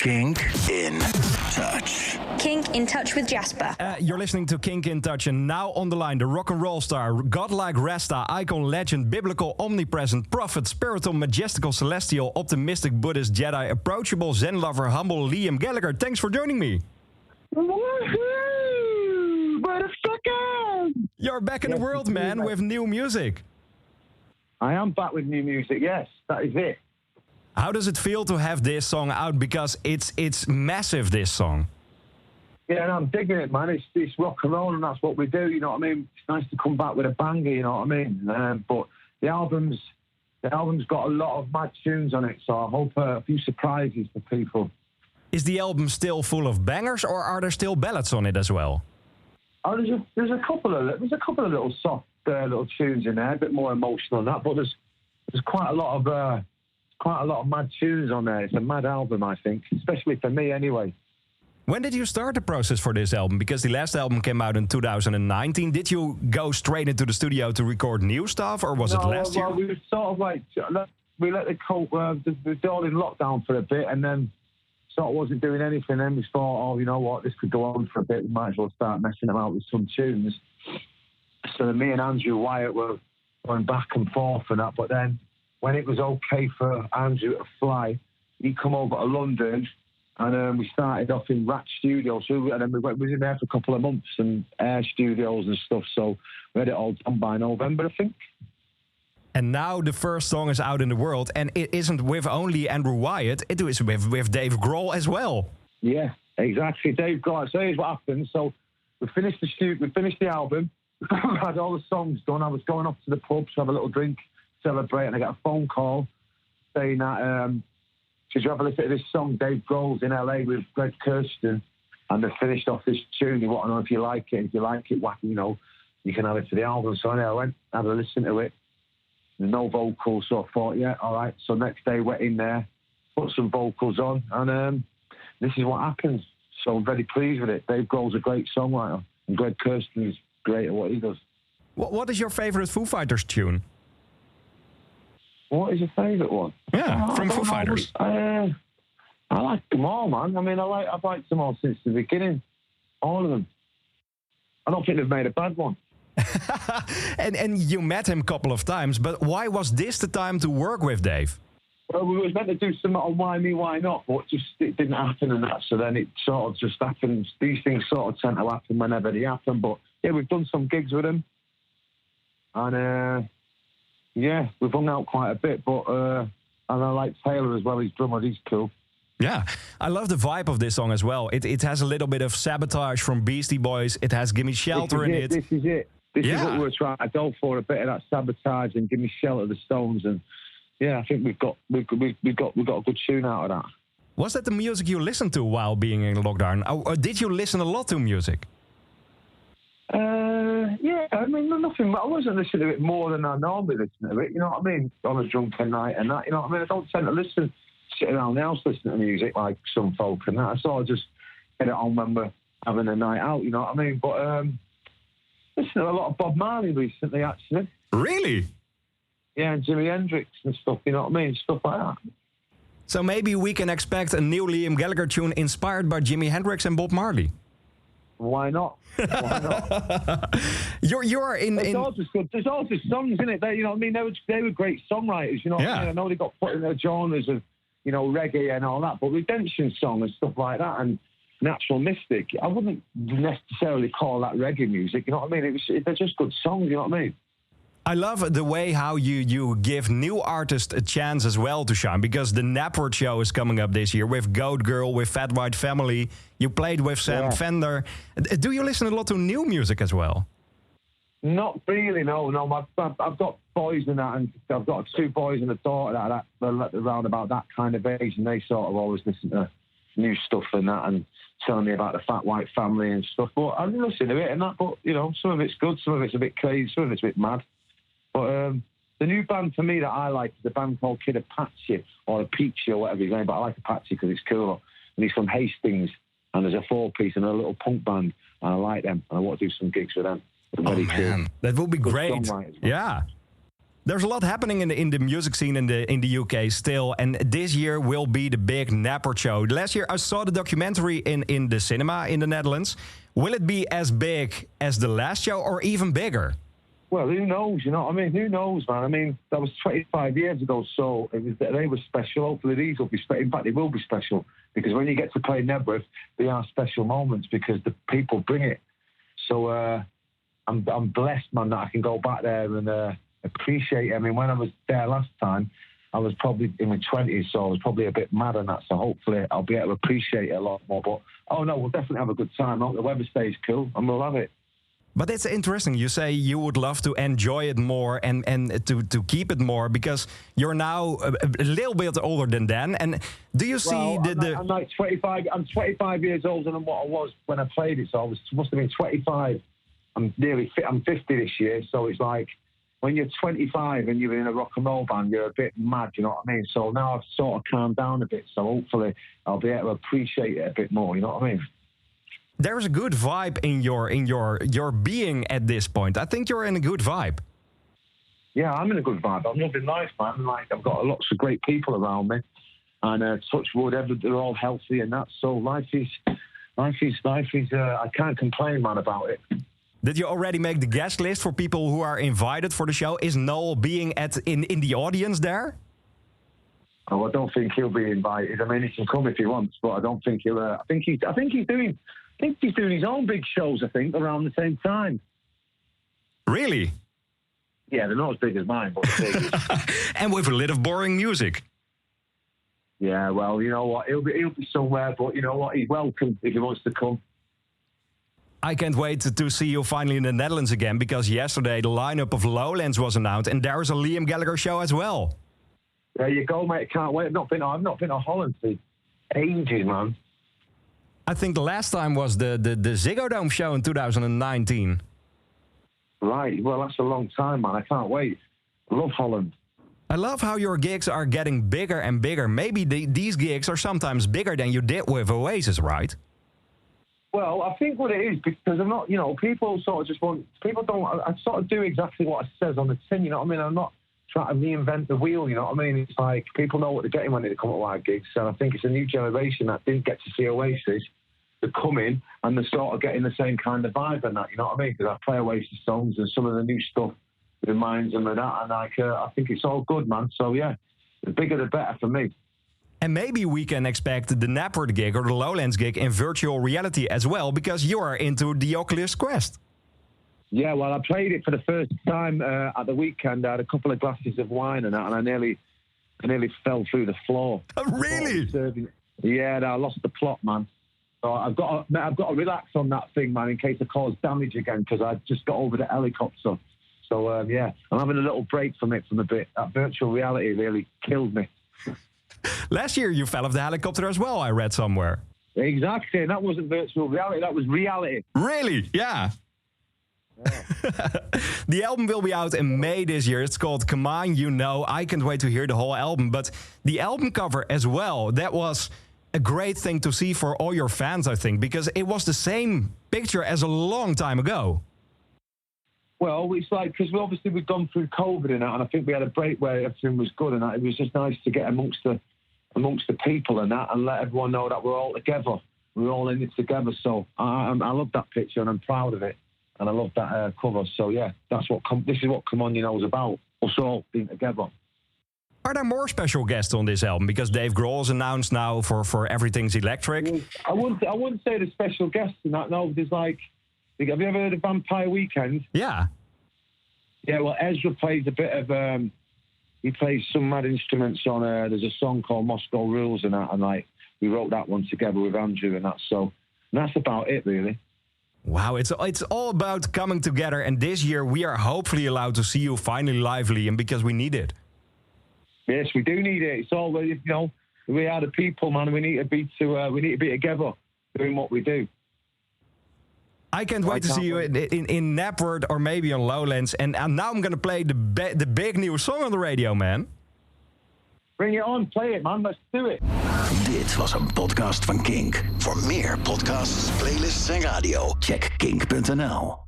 KINK in Touch. KINK in Touch with Jasper. You're listening to KINK in Touch, and now on the line, the rock and roll star, godlike Rasta, icon, legend, biblical, omnipresent, prophet, spiritual, majestical, celestial, optimistic, Buddhist, Jedi, approachable, Zen lover, humble Liam Gallagher. Thanks for joining me. Woohoo! Motherfucker! You're back in the world, man, with new music. I am back with new music, yes, that is it. How does it feel to have this song out? Because it's massive, this song. Yeah, and I'm digging it, man. It's rock and roll, and that's what we do, you know what I mean? It's nice to come back with a banger, you know what I mean? But the album's got a lot of mad tunes on it, so I hope a few surprises for people. Is the album still full of bangers, or are there still ballads on it as well? Oh, there's a couple of little soft little tunes in there, a bit more emotional than that, but there's quite a lot of mad tunes on there. It's a mad album, I think, especially for me anyway. When did you start the process for this album? Because the last album came out in 2019. Did you go straight into the studio to record new stuff, or was it last year? We were sort of like, we let the cult, we were all in lockdown for a bit, and then sort of wasn't doing anything. Then we thought, oh, you know what, this could go on for a bit. We might as well start messing about with some tunes. So me and Andrew Wyatt were going back and forth and that, but then when it was okay for Andrew to fly, he come over to London, and we started off in Rat Studios. And then we was in there for a couple of months, and Air Studios and stuff. So we had it all done by November, I think. And now the first song is out in the world, and it isn't with only Andrew Wyatt. It is with Dave Grohl as well. Yeah, exactly. Dave Grohl. So here's what happened. So we finished the album. We had all the songs done. I was going off to the pub to have a little drink, celebrate, and I got a phone call saying that should you have a listen to this song? Dave Grohl's in LA with Greg Kirsten, and they finished off this tune. You want to know if you like it. If you like it, whack, you know, you can add it to the album. So anyway, I went, had a listen to it. There's no vocals, so I thought, yeah, all right. So next day, went in there, put some vocals on, and this is what happens. So I'm very pleased with it. Dave Grohl's a great songwriter, and Greg Kirsten is great at what he does. What is your favorite Foo Fighters tune? What is your favourite one? Yeah, from Foo Fighters. I like them all, man. I mean, I've liked them all since the beginning. All of them. I don't think they've made a bad one. and you met him a couple of times, but why was this the time to work with Dave? Well, we were meant to do something on Why Me, Why Not, but it didn't happen and that, so then it sort of just happens. These things sort of tend to happen whenever they happen, but yeah, we've done some gigs with him, and yeah, we've hung out quite a bit, but and I like Taylor as well, his drummer, he's cool. Yeah, I love the vibe of this song as well. It has a little bit of Sabotage from Beastie Boys. It has Gimme Shelter in it. This is it. This is what we were trying to go for, a bit of that Sabotage and Gimme Shelter, the Stones, and yeah, I think we've got a good tune out of that. Was that the music you listened to while being in lockdown, or did you listen a lot to music? Yeah, I mean, nothing. I wasn't listening to it more than I normally listen to it. You know what I mean? On a drunken night and that. You know what I mean? I don't tend to sit around the house listening to music like some folk and that. I sort of just get it on when we're having a night out. You know what I mean? But listen to a lot of Bob Marley recently, actually. Really? Yeah, and Jimi Hendrix and stuff. You know what I mean? Stuff like that. So maybe we can expect a new Liam Gallagher tune inspired by Jimi Hendrix and Bob Marley. Why not? Why not? You're in. There's all just good. There's all just songs in it. You know what I mean? They were great songwriters. You know what I mean? I know they got put in their genres of, you know, reggae and all that, but Redemption Song and stuff like that, and Natural Mystic, I wouldn't necessarily call that reggae music. You know what I mean? They're just good songs. You know what I mean? I love the way how you give new artists a chance as well to shine, because the Napword show is coming up this year with Goat Girl, with Fat White Family. You played with Sam Fender. Do you listen a lot to new music as well? Not really, no. I've got boys and that, and I've got 2 boys and a daughter that are around about that kind of age, and they sort of always listen to new stuff and that, and telling me about the Fat White Family and stuff. But I listen to it and that, but, you know, some of it's good, some of it's a bit crazy, some of it's a bit mad. But the new band for me that I like is a band called Kid Apache, or Apache, or whatever his name, but I like Apache because it's cool. And he's from Hastings, and there's a 4-piece and a little punk band, and I like them, and I want to do some gigs with them. Oh, man, that would be great. Yeah. There's a lot happening in the music scene in the UK still, and this year will be the big Napper show. Last year I saw the documentary in the cinema in the Netherlands. Will it be as big as the last show or even bigger? Well, who knows? You know what I mean? Who knows, man? I mean, that was 25 years ago, so they were special. Hopefully these will be special. In fact, they will be special, because when you get to play Nebworth, they are special moments because the people bring it. So I'm blessed, man, that I can go back there and appreciate it. I mean, when I was there last time, I was probably in my 20s, so I was probably a bit mad on that. So hopefully I'll be able to appreciate it a lot more. But, oh, no, we'll definitely have a good time. I hope the weather stays cool, and we'll have it. But it's interesting. You say you would love to enjoy it more and to keep it more because you're now a little bit older than then. And do you see I'm like 25. I'm 25 years older than what I was when I played it. So I must have been 25. I'm 50 this year. So it's like when you're 25 and you're in a rock and roll band, you're a bit mad. You know what I mean? So now I've sort of calmed down a bit. So hopefully I'll be able to appreciate it a bit more. You know what I mean? There's a good vibe in your being at this point. I think you're in a good vibe. Yeah, I'm in a good vibe. I'm loving life, man. Like, I've got lots of great people around me, and touch wood, they're all healthy and that. So life is. I can't complain, man, about it. Did you already make the guest list for people who are invited for the show? Is Noel being in the audience there? Oh, I don't think he'll be invited. I mean, he can come if he wants, but I don't think he'll. I think he's doing his own big shows, I think, around the same time. Really? Yeah, they're not as big as mine, but they're big. And with a little boring music. Yeah, well, you know what? He'll be somewhere, but you know what? He's welcome if he wants to come. I can't wait to see you finally in the Netherlands again, because yesterday the lineup of Lowlands was announced, and there is a Liam Gallagher show as well. There you go, mate. Can't wait. I've not been to Holland for ages, man. I think the last time was the Ziggo Dome show in 2019. Right. Well, that's a long time, man. I can't wait. I love Holland. I love how your gigs are getting bigger and bigger. Maybe these gigs are sometimes bigger than you did with Oasis, right? Well, I think what it is, because I'm not, people sort of just want, I sort of do exactly what it says on the tin, you know what I mean? I'm not trying to reinvent the wheel, you know what I mean? It's like people know what they're getting when they come to our gigs, and I think it's a new generation that didn't get to see Oasis that come in and they're sort of getting the same kind of vibe and that, you know what I mean? Because I play Oasis songs and some of the new stuff reminds them of that, and I think it's all good, man. So yeah, the bigger the better for me. And maybe we can expect the Napper gig or the Lowlands gig in virtual reality as well, because you are into the Oculus Quest. Yeah, well, I played it for the first time at the weekend. I had a couple of glasses of wine and that, and I nearly fell through the floor. Oh, really? Yeah, I lost the plot, man. So I've got to relax on that thing, man, in case I cause damage again, because I just got over the helicopter. So yeah, I'm having a little break from it from a bit. That virtual reality really killed me. Last year you fell off the helicopter as well, I read somewhere. Exactly, and that wasn't virtual reality, that was reality. Really? Yeah. The album will be out in May this year. It's called Come On, You Know. I can't wait to hear the whole album. But the album cover as well, that was a great thing to see for all your fans, I think, because it was the same picture as a long time ago. Well, it's like, because we've gone through COVID and that, and I think we had a break where everything was good and that. It was just nice to get amongst the people and that, and let everyone know that we're all together. We're all in it together. So I love that picture and I'm proud of it. And I love that cover. So yeah, this is what Come On You Know is about. Us all being together. Are there more special guests on this album? Because Dave Grohl's announced now for Everything's Electric. I wouldn't say the special guests in that. No, there's like, have you ever heard of Vampire Weekend? Yeah. Yeah, well, Ezra plays a bit of, he plays some mad instruments on, there's a song called Moscow Rules and that, and like, we wrote that one together with Andrew and that, so that's about it, really. Wow, it's all about coming together, and this year we are hopefully allowed to see you finally live, Liam, because we need it. Yes, we do need it. It's all, we are the people, man. We need to be together doing what we do. I can't wait to see you in Napworth or maybe on Lowlands. And now I'm going to play the big new song on the radio, man. Bring it on, play it, man. Let's do it. Dit was een podcast van KINK. Voor meer podcasts, playlists en radio, check kink.nl.